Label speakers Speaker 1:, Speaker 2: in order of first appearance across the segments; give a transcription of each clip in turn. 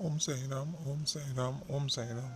Speaker 1: Om Sai Ram, Om Sai Ram, Om Sai Ram.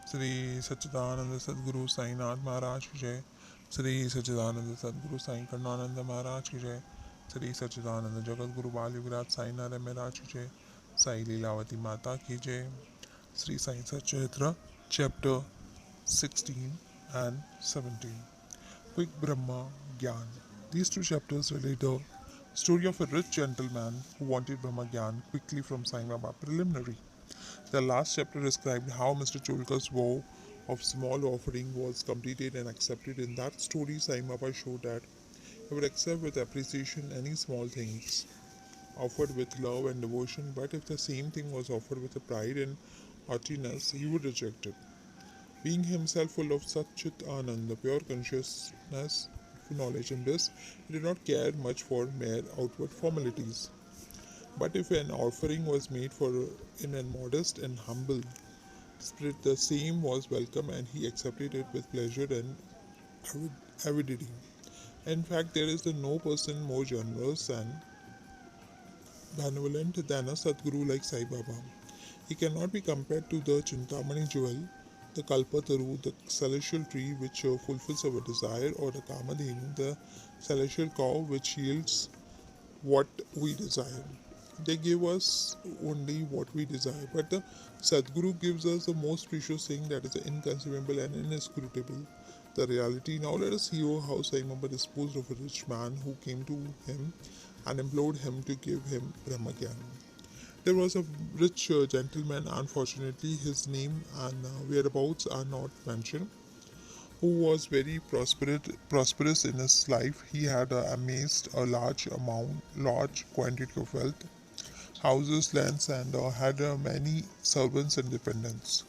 Speaker 1: Sri Satchidananda Sadguru Sai Nath Maharaj ki Jai. Sri Satchidananda Sadguru Sai Karnananda Maharaj ki Jai. Sri Satchidananda Jagat Guru Bal Yuvraj Sai Nare Maharaj ki Jai. Sai Leelavati Mata ki Jai. Sri Sai Satcharitra Chapter 16 and 17. Quick Brahma Gyan. These two chapters relate the story of a rich gentleman who wanted Brahma Gyan quickly from Sai Baba. Preliminary. The last chapter described how Mr. Cholkar's vow of small offering was completed and accepted. In that story, Sai Baba showed that he would accept with appreciation any small things offered with love and devotion, but if the same thing was offered with a pride and haughtiness, he would reject it. Being himself full of Satchit Anand, the pure consciousness, knowledge and bliss, he did not care much for mere outward formalities. But if an offering was made for in a modest and humble spirit, the same was welcome and he accepted it with pleasure and avidity. In fact, there is no person more generous and benevolent than a Sadguru like Sai Baba. He cannot be compared to the Chintamani jewel, the Kalpataru, the celestial tree which fulfills our desire, or the Kamadhenu, the celestial cow which yields what we desire. They give us only what we desire, but the Sadguru gives us the most precious thing, that is inconceivable and inescrutable, the reality. Now let us hear how Sai Baba disposed of a rich man who came to him and implored him to give him Brahmagyan. There was a rich gentleman, unfortunately his name and whereabouts are not mentioned, who was very prosperous in his life. He had amassed a large quantity of wealth, houses, lands, and had many servants and dependents.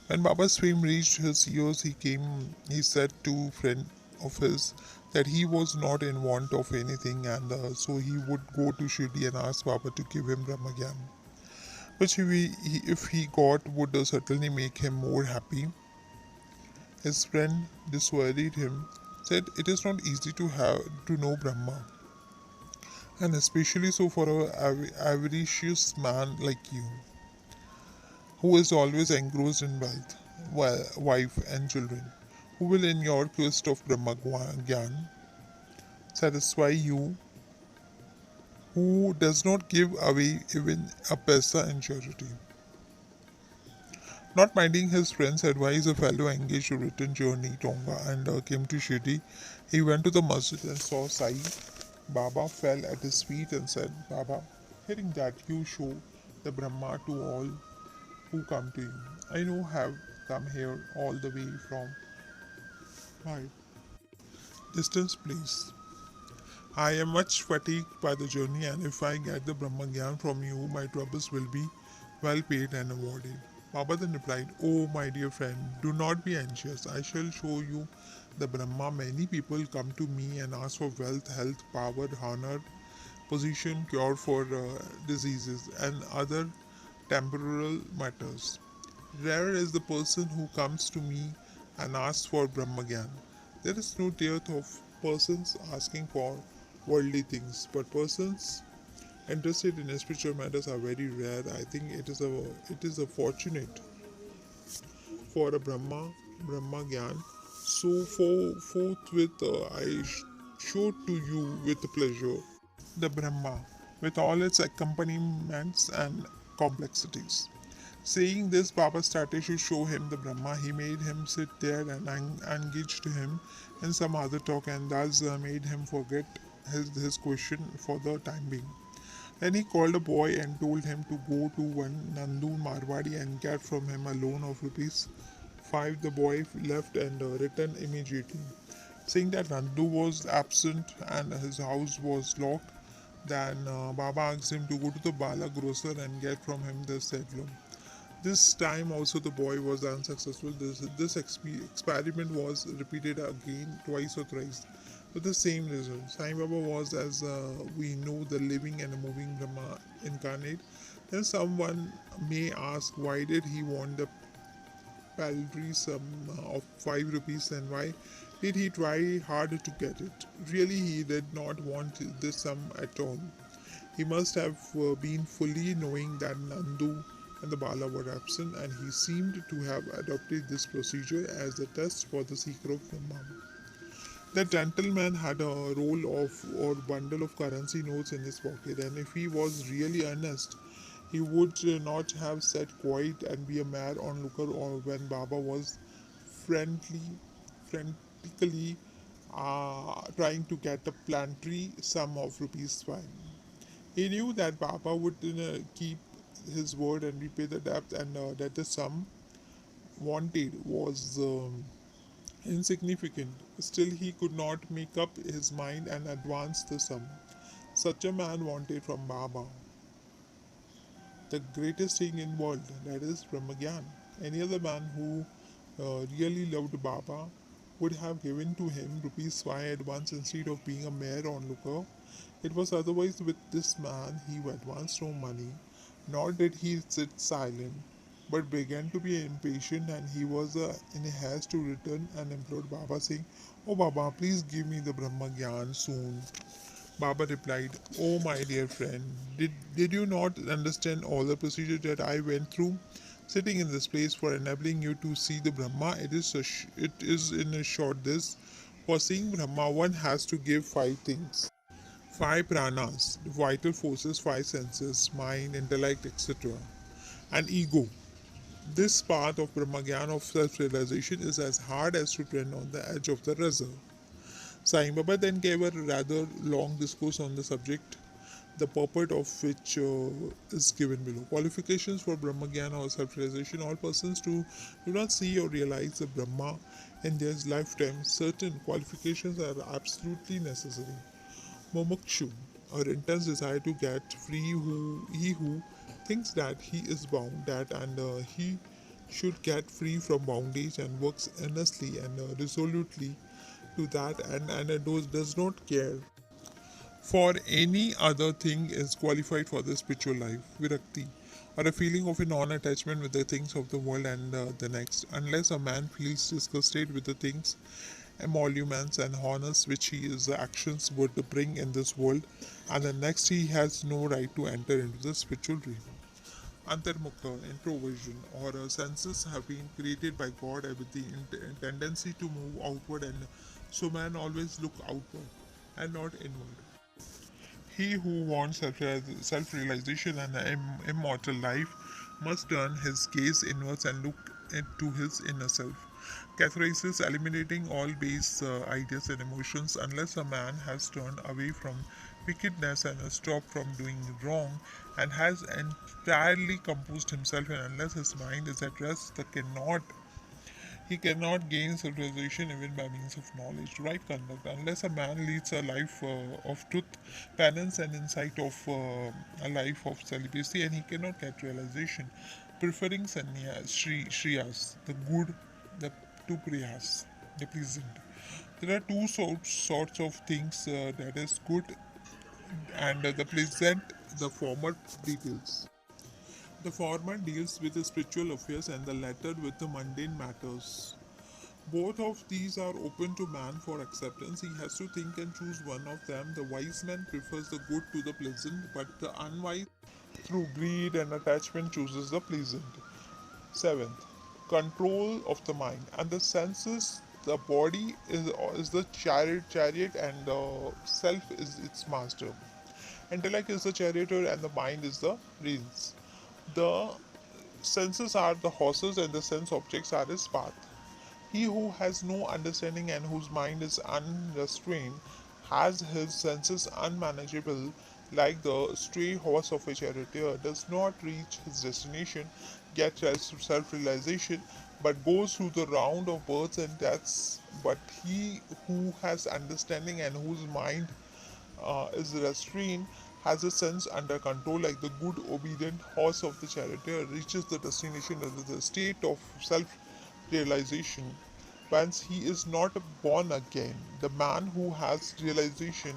Speaker 1: When Baba's fame reached his ears, he said to a friend of his that he was not in want of anything, and so he would go to Shirdi and ask Baba to give him Brahmagyan, which if he got would certainly make him more happy. His friend dissuaded him, said it is not easy to know Brahma, and especially so for a avaricious man like you, who is always engrossed in wealth, wife and children, who will in your quest of Brahma Gyan satisfy you, who does not give away even a paisa in charity. Not minding his friend's advice, a fellow engaged a return journey Tonga and came to Shirdi. He went to the masjid and saw Sai. Baba fell at his feet and said, Baba, hearing that you show the Brahma to all who come to you. I know have come here all the way from my distance place. I am much fatigued by the journey, and if I get the Brahma Gyan from you, my troubles will be well paid and awarded. Baba then replied, Oh, my dear friend, do not be anxious. I shall show you the Brahma. Many people come to me and ask for wealth, health, power, honor, position, cure for diseases, and other temporal matters. Rare is the person who comes to me and asks for Brahmagyan. There is no dearth of persons asking for worldly things, but persons interested in spiritual matters are very rare. I think it is a fortunate for a Brahmagyan. So forthwith I show to you with pleasure the Brahma with all its accompaniments and complexities. Saying this, Baba started to show him the Brahma. He made him sit there and engaged him in some other talk, and thus made him forget his question for the time being. Then he called a boy and told him to go to one Nandu Marwadi and get from him a loan of rupees 5. The boy left and returned immediately, saying that Nandu was absent and his house was locked. Then Baba asked him to go to the Bala grocer and get from him the said loan. This time also the boy was unsuccessful. This experiment was repeated again twice or thrice with the same result. Sai Baba was, as we know, the living and moving Brahma incarnate. Then someone may ask, why did he want the paltry sum of 5 rupees, and why did he try hard to get it? Really, he did not want this sum at all. He must have been fully knowing that Nandu and the Bala were absent, and he seemed to have adopted this procedure as a test for the seeker of Brahman. The gentleman had a roll of or bundle of currency notes in his pocket, and if he was really earnest, he would not have sat quiet and be a mere onlooker or when Baba was friendly, frantically trying to get a planetary sum of rupees 5. He knew that Baba would keep his word and repay the debt, and that the sum wanted was insignificant. Still, he could not make up his mind and advance the sum. Such a man wanted from Baba the greatest thing in world, that is Brahmagyan. Any other man who really loved Baba would have given to him rupees 5 at once instead of being a mere onlooker. It was otherwise with this man. He advanced no money, nor did he sit silent, but began to be impatient, and he was in a haste to return and implored Baba, saying, "Oh Baba, please give me the Brahma Gyan soon." Baba replied, "Oh my dear friend, did you not understand all the procedure that I went through? Sitting in this place for enabling you to see the Brahma, it is in a short this. For seeing Brahma, one has to give five things. Five pranas, the vital forces, five senses, mind, intellect, etc. And ego. This path of Brahmagyan of self-realization is as hard as to tread on the edge of the razor. Sai Baba then gave a rather long discourse on the subject, the purport of which is given below. Qualifications for Brahmagyan or self-realization. All persons do not see or realize the Brahma in their lifetime. Certain qualifications are absolutely necessary. Mumukshu, or intense desire to get free, he who thinks that he is bound, that and he should get free from bondage and works earnestly and resolutely to that and does not care for any other thing is qualified for the spiritual life. Virakti, or a feeling of a non-attachment with the things of the world and the next. Unless a man feels disgusted with the things, emoluments and honors which his actions would bring in this world and the next, he has no right to enter into the spiritual realm. Antarmukha, introversion, or senses have been created by God with the tendency to move outward, and so man always look outward and not inward. He who wants self-realization and an immortal life must turn his gaze inwards and look into his inner self. Catharsis, eliminating all base ideas and emotions. Unless a man has turned away from wickedness and has stopped from doing wrong and has entirely composed himself, and unless his mind is at rest, he cannot gain civilization even by means of knowledge, right conduct. Unless a man leads a life of truth, penance, and insight of a life of celibacy, and he cannot get realization, preferring shriyas, the good, the to priyas, the pleasant. There are two sorts of things that is good and the pleasant, the former details. The former deals with the spiritual affairs and the latter with the mundane matters. Both of these are open to man for acceptance. He has to think and choose one of them. The wise man prefers the good to the pleasant, but the unwise, through greed and attachment, chooses the pleasant. Seventh, control of the mind and the senses. The body is the chariot and the self is its master. Intellect is the charioteer and the mind is the reins. The senses are the horses and the sense objects are his path. He who has no understanding and whose mind is unrestrained has his senses unmanageable, like the stray horse of a charioteer, does not reach his destination, get self realization, but goes through the round of births and deaths. But he who has understanding and whose mind is restrained has a sense under control, like the good obedient horse of the charioteer reaches the destination under the state of self realization. Whence he is not born again. The man who has realization,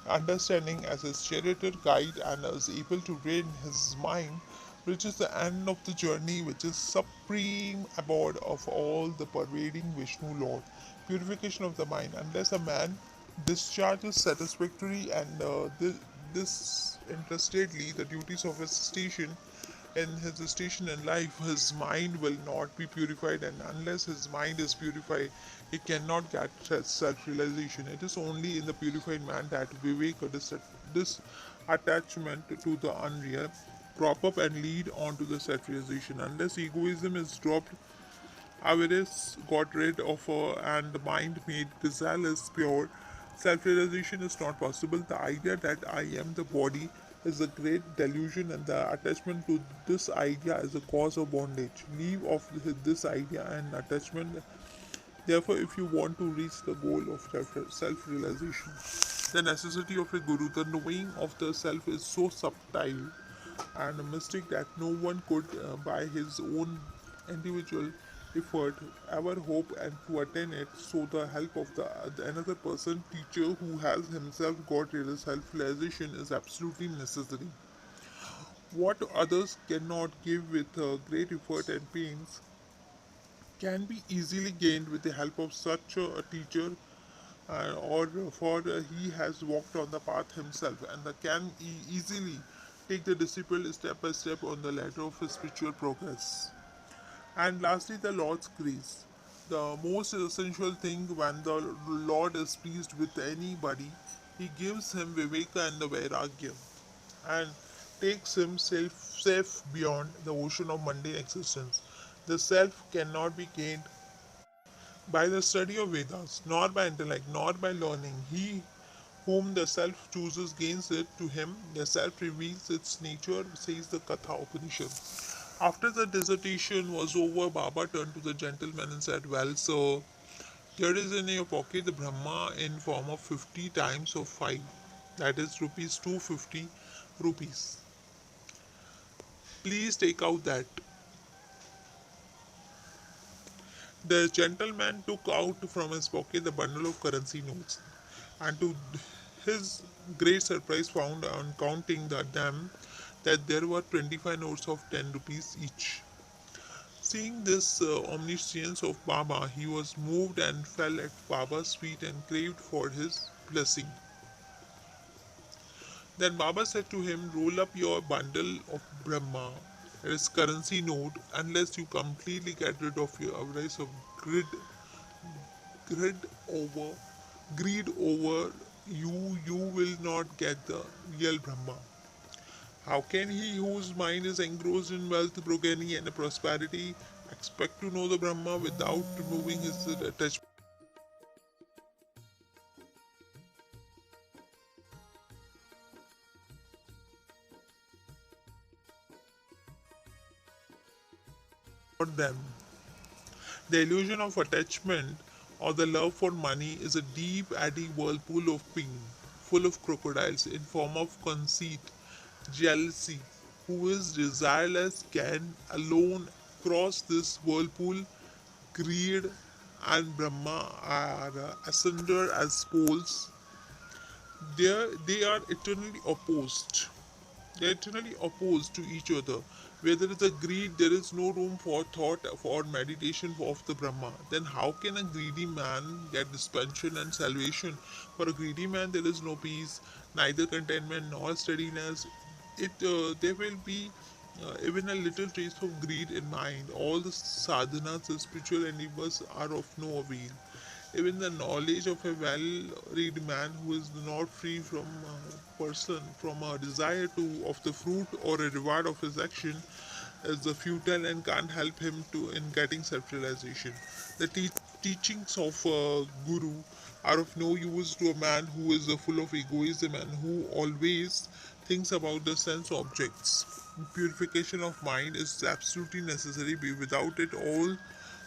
Speaker 1: understanding as his charioteer guide and is able to rein his mind, reaches the end of the journey, which is supreme abode of all the pervading Vishnu Lord. Purification of the mind. Unless a man discharges satisfactory and disinterestedly the duties of his station in his station in life, his mind will not be purified, and unless his mind is purified, he cannot get self-realization. It is only in the purified man that viveka, this attachment to the unreal, crop up and lead on to the self-realization. Unless egoism is dropped, avarice got rid of her, and the mind made desireless pure, self-realization is not possible. The idea that I am the body is a great delusion, and the attachment to this idea is a cause of bondage. Leave off this idea and attachment. Therefore, if you want to reach the goal of self-realization, the necessity of a guru, the knowing of the self is so subtle and a mystic that no one could, by his own individual effort, ever hope and to attain it. So, the help of the another person, teacher who has himself got real self-realization is absolutely necessary. What others cannot give with great effort and pains can be easily gained with the help of such a teacher, or for he has walked on the path himself, and can easily take the disciple step by step on the ladder of his spiritual progress. And lastly, the Lord's grace. The most essential thing when the Lord is pleased with anybody, he gives him Viveka and the Vairagya, and takes him safe beyond the ocean of mundane existence. The self cannot be gained by the study of Vedas, nor by intellect, nor by learning. He whom the self chooses gains it. To him the self reveals its nature, says the Katha Upanishad. After the dissertation was over, Baba turned to the gentleman and said, well, so here is in your pocket the Brahma in form of 50 times of 5. That is rupees 250 rupees. Please take out that. The gentleman took out from his pocket the bundle of currency notes, and to his great surprise found on counting them that there were 25 notes of 10 rupees each. Seeing this omniscience of Baba, he was moved and fell at Baba's feet and craved for his blessing. Then Baba said to him, roll up your bundle of Brahma, that is currency note, unless you completely get rid of your avarice of grid over greed over you will not get the real Brahma. How can he whose mind is engrossed in wealth, progeny, and prosperity expect to know the Brahma without removing his attachment for them? The illusion of attachment or the love for money is a deep eddy whirlpool of pain, full of crocodiles in form of conceit, jealousy. Who is desireless can alone cross this whirlpool. Greed and Brahma are asunder as poles. They are eternally opposed. They are eternally opposed to each other. Where there is a greed, there is no room for thought or meditation of the Brahma. Then how can a greedy man get dispensation and salvation? For a greedy man, there is no peace, neither contentment nor steadiness. There will be even a little trace of greed in mind. All the sadhanas, the spiritual endeavors are of no avail. Even the knowledge of a well-read man who is not free from person from a desire to of the fruit or a reward of his action is the futile and can't help him to in getting self-realization. The teachings of guru are of no use to a man who is full of egoism and who always thinks about the sense objects. Purification of mind is absolutely necessary. Without it, all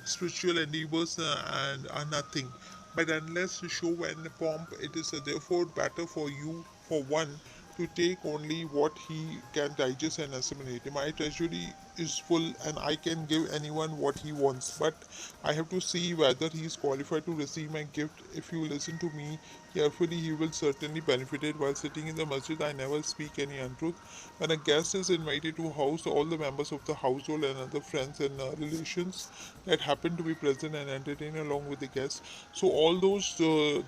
Speaker 1: spiritual endeavors and are nothing but unless show and pomp. It is therefore better for you for one to take only what he can digest and assimilate. My treasury is full and I can give anyone what he wants, but I have to see whether he is qualified to receive my gift. If you listen to me carefully, he will certainly benefit it. While sitting in the masjid, I never speak any untruth. When a guest is invited to a house, all the members of the household and other friends and relations that happen to be present and entertain along with the guests. So all those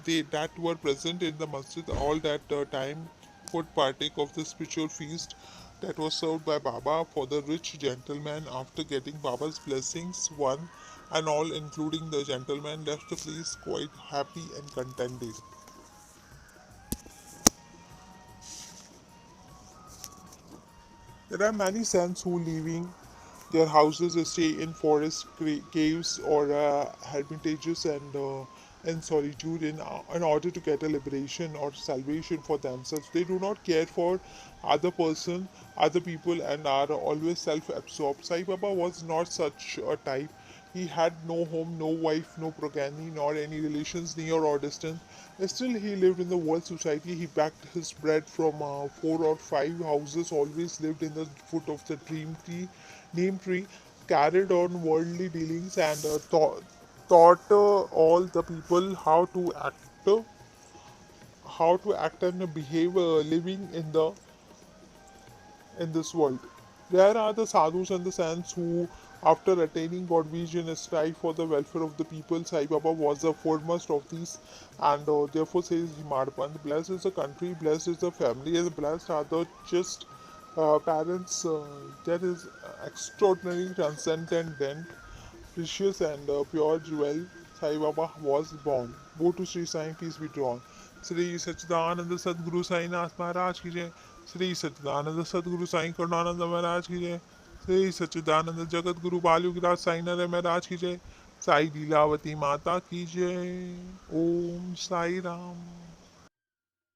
Speaker 1: they that were present in the masjid all that time would partake of the spiritual feast. that was served by Baba for the rich gentleman. After getting Baba's blessings, one and all, including the gentleman, left the place quite happy and contented. There are many saints who, leaving their houses, stay in forests, caves, or hermitages and in solitude in order to get a liberation or salvation for themselves. They do not care for other people, and are always self-absorbed. Sai Baba was not such a type. He had no home, no wife, no progeny, nor any relations near or distant. Still, he lived in the world society. He packed his bread from 4 or 5 houses, always lived in the foot of the neem tree, carried on worldly dealings, and taught all the people uh, how to act and behave, living in this world. There are the sadhus and the saints who, after attaining God vision, strive for the welfare of the people. Sai Baba was the foremost of these, and therefore says Himadpant, blessed is the country, blessed is the family, and blessed are the just parents. That is extraordinary, transcendent, precious, and pure jewel. Sai Baba was born. Go to Sri Sai, peace be drawn. Sri Satchidananda Sadguru Sai Nath Maharaj ki jai. Sri Satchidananda Sadguru Sai Karunananda Maharaj ki jai. Sri Satchidananda Jagat Guru Balu Giraj Sai Nare Maharaj ki jai. Sai Leelavati Mata ki jai. Om Sai Ram.